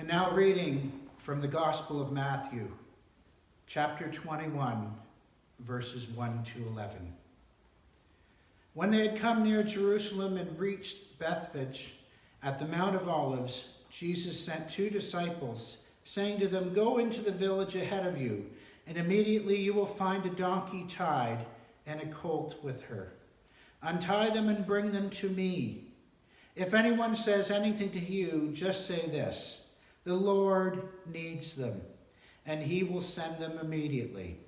Now reading from the Gospel of Matthew, chapter 21, verses 1 to 11. When they had come near Jerusalem and reached Bethphage at the Mount of Olives, Jesus sent 2 disciples, saying to them, "Go into the village ahead of you, and immediately you will find a donkey tied and a colt with her. Untie them and bring them to me. If anyone says anything to you, just say this: 'The Lord needs them,' and he will send them immediately."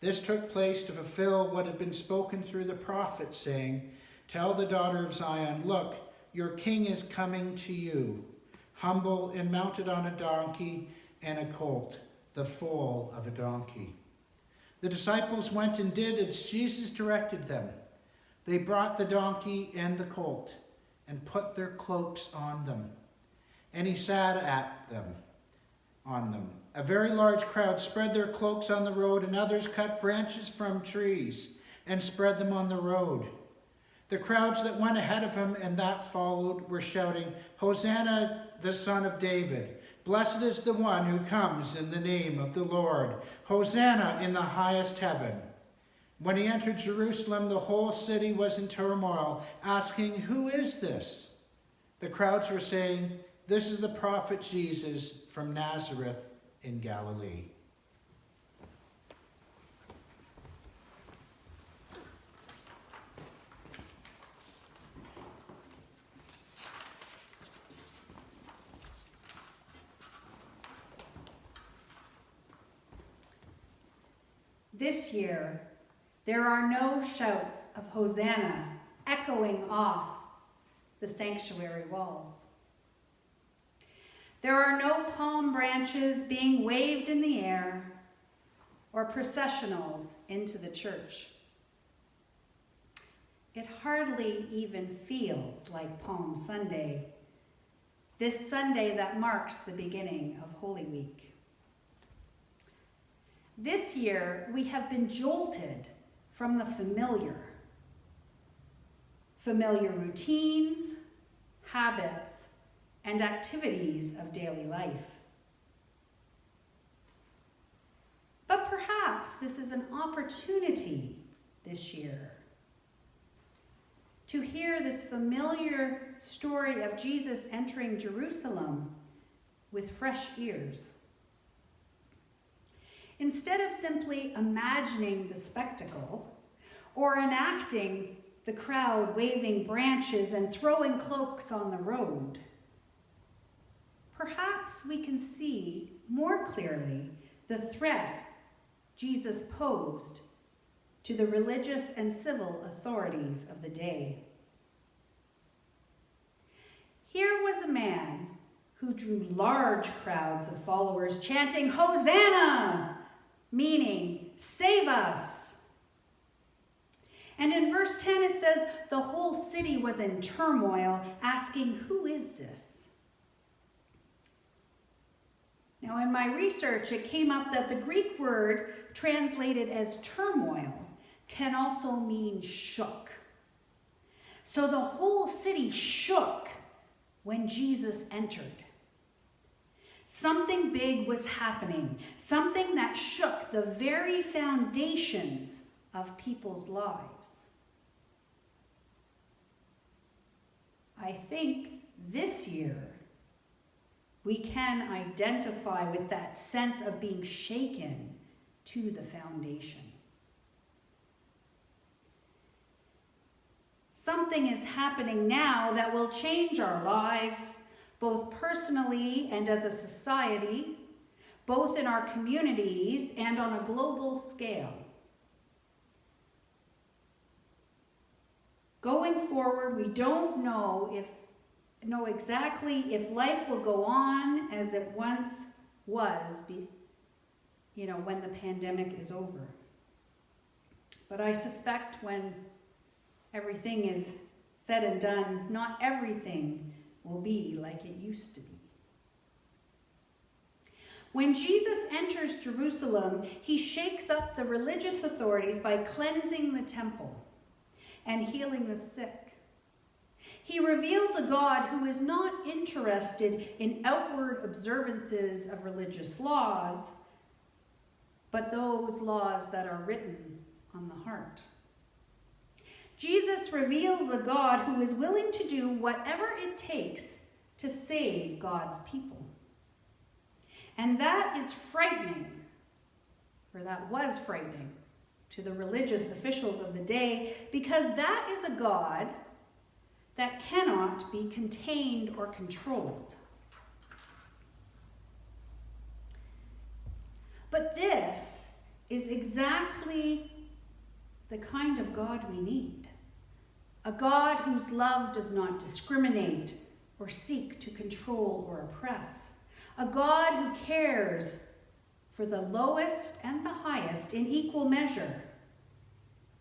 This took place to fulfill what had been spoken through the prophet, saying, "Tell the daughter of Zion, look, your king is coming to you, humble and mounted on a donkey and a colt, the foal of a donkey." The disciples went and did as Jesus directed them. They brought the donkey and the colt and put their cloaks on them, and he sat on them. A very large crowd spread their cloaks on the road, and others cut branches from trees and spread them on the road. The crowds that went ahead of him and that followed were shouting, "Hosanna, the Son of David. Blessed is the one who comes in the name of the Lord. Hosanna in the highest heaven." When he entered Jerusalem, the whole city was in turmoil, asking, "Who is this?" The crowds were saying, "This is the prophet Jesus from Nazareth in Galilee." This year, there are no shouts of Hosanna echoing off the sanctuary walls. There are no palm branches being waved in the air or processionals into the church. It hardly even feels like Palm Sunday, this Sunday that marks the beginning of Holy Week. This year, we have been jolted from the familiar routines, habits, and activities of daily life. But perhaps this is an opportunity this year to hear this familiar story of Jesus entering Jerusalem with fresh ears. Instead of simply imagining the spectacle or enacting the crowd waving branches and throwing cloaks on the road, perhaps we can see more clearly the threat Jesus posed to the religious and civil authorities of the day. Here was a man who drew large crowds of followers chanting, "Hosanna!" meaning, "Save us." And in verse 10 it says, the whole city was in turmoil, asking, "Who is this?" Now in my research, it came up that the Greek word translated as turmoil can also mean shook. So the whole city shook when Jesus entered. Something big was happening, something that shook the very foundations of people's lives. I think this year we can identify with that sense of being shaken to the foundation. Something is happening now that will change our lives, both personally and as a society, both in our communities and on a global scale. Going forward, we don't know exactly if life will go on as it once was, when the pandemic is over. But I suspect when everything is said and done, not everything will be like it used to be. When Jesus enters Jerusalem, he shakes up the religious authorities by cleansing the temple and healing the sick. He reveals a God who is not interested in outward observances of religious laws, but those laws that are written on the heart. Jesus reveals a God who is willing to do whatever it takes to save God's people. And that is frightening, or that was frightening, to the religious officials of the day, because that is a God that cannot be contained or controlled. But this is exactly the kind of God we need. A God whose love does not discriminate or seek to control or oppress. A God who cares for the lowest and the highest in equal measure.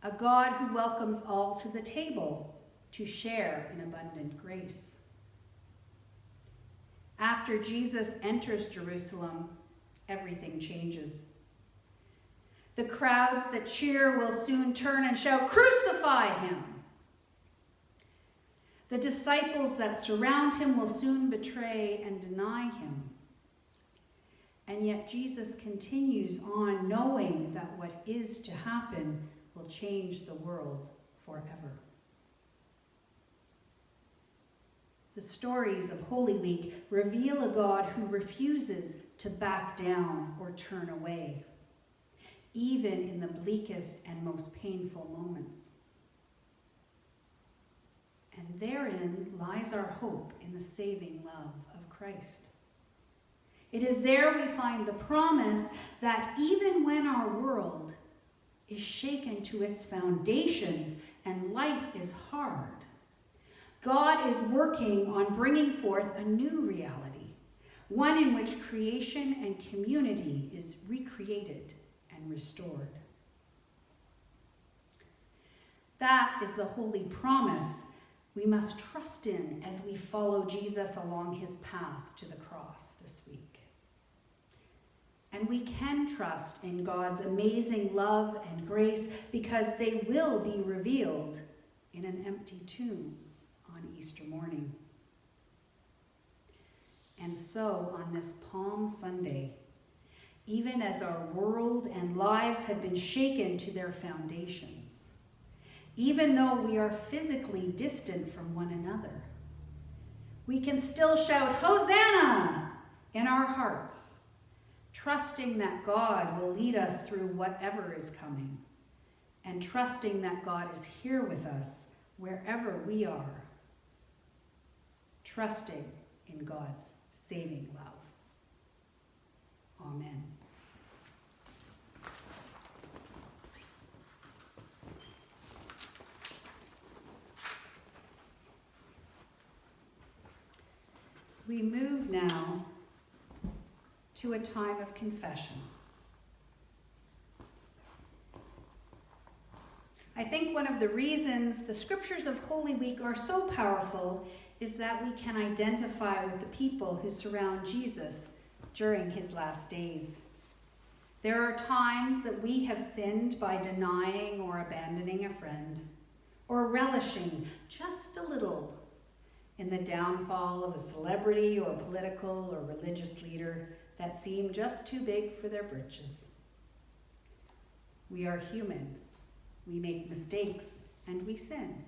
A God who welcomes all to the table to share in abundant grace. After Jesus enters Jerusalem, everything changes. The crowds that cheer will soon turn and shout, "Crucify him!" The disciples that surround him will soon betray and deny him. And yet Jesus continues on, knowing that what is to happen will change the world forever. The stories of Holy Week reveal a God who refuses to back down or turn away, even in the bleakest and most painful moments. And therein lies our hope in the saving love of Christ. It is there we find the promise that even when our world is shaken to its foundations and life is hard, God is working on bringing forth a new reality, one in which creation and community is recreated and restored. That is the holy promise we must trust in as we follow Jesus along his path to the cross this week. And we can trust in God's amazing love and grace because they will be revealed in an empty tomb on Easter morning. And so on this Palm Sunday, even as our world and lives have been shaken to their foundations, even though we are physically distant from one another, we can still shout, "Hosanna!" in our hearts, trusting that God will lead us through whatever is coming, and trusting that God is here with us wherever we are, trusting in God's saving love. Amen. We move now to a time of confession. I think one of the reasons the scriptures of Holy Week are so powerful is that we can identify with the people who surround Jesus during his last days. There are times that we have sinned by denying or abandoning a friend, or relishing just a little in the downfall of a celebrity or political or religious leader that seem just too big for their britches. We are human. We make mistakes and we sin.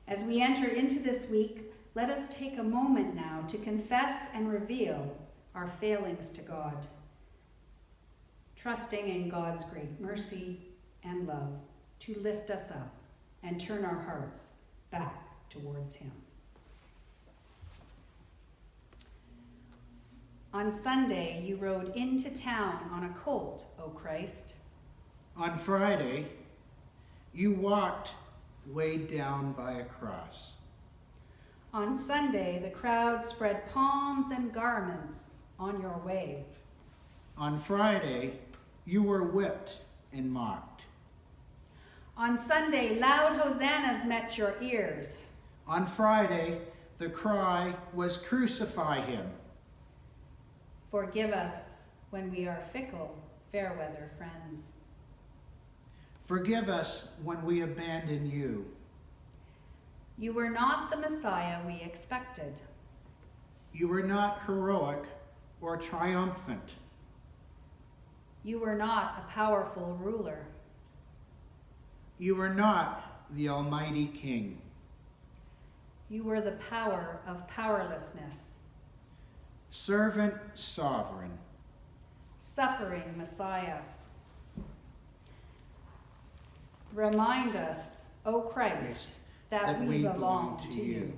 As we enter into this week, let us take a moment now to confess and reveal our failings to God, trusting in God's great mercy and love to lift us up and turn our hearts back towards him. On Sunday, you rode into town on a colt, O Christ. On Friday, you walked weighed down by a cross. On Sunday, the crowd spread palms and garments on your way. On Friday, you were whipped and mocked. On Sunday, loud hosannas met your ears. On Friday, the cry was, "Crucify him." Forgive us when we are fickle, fair weather friends. Forgive us when we abandon you. You were not the Messiah we expected. You were not heroic or triumphant. You were not a powerful ruler. You were not the Almighty King. You were the power of powerlessness. Servant sovereign. Suffering Messiah. Remind us, O Christ, that we belong to you.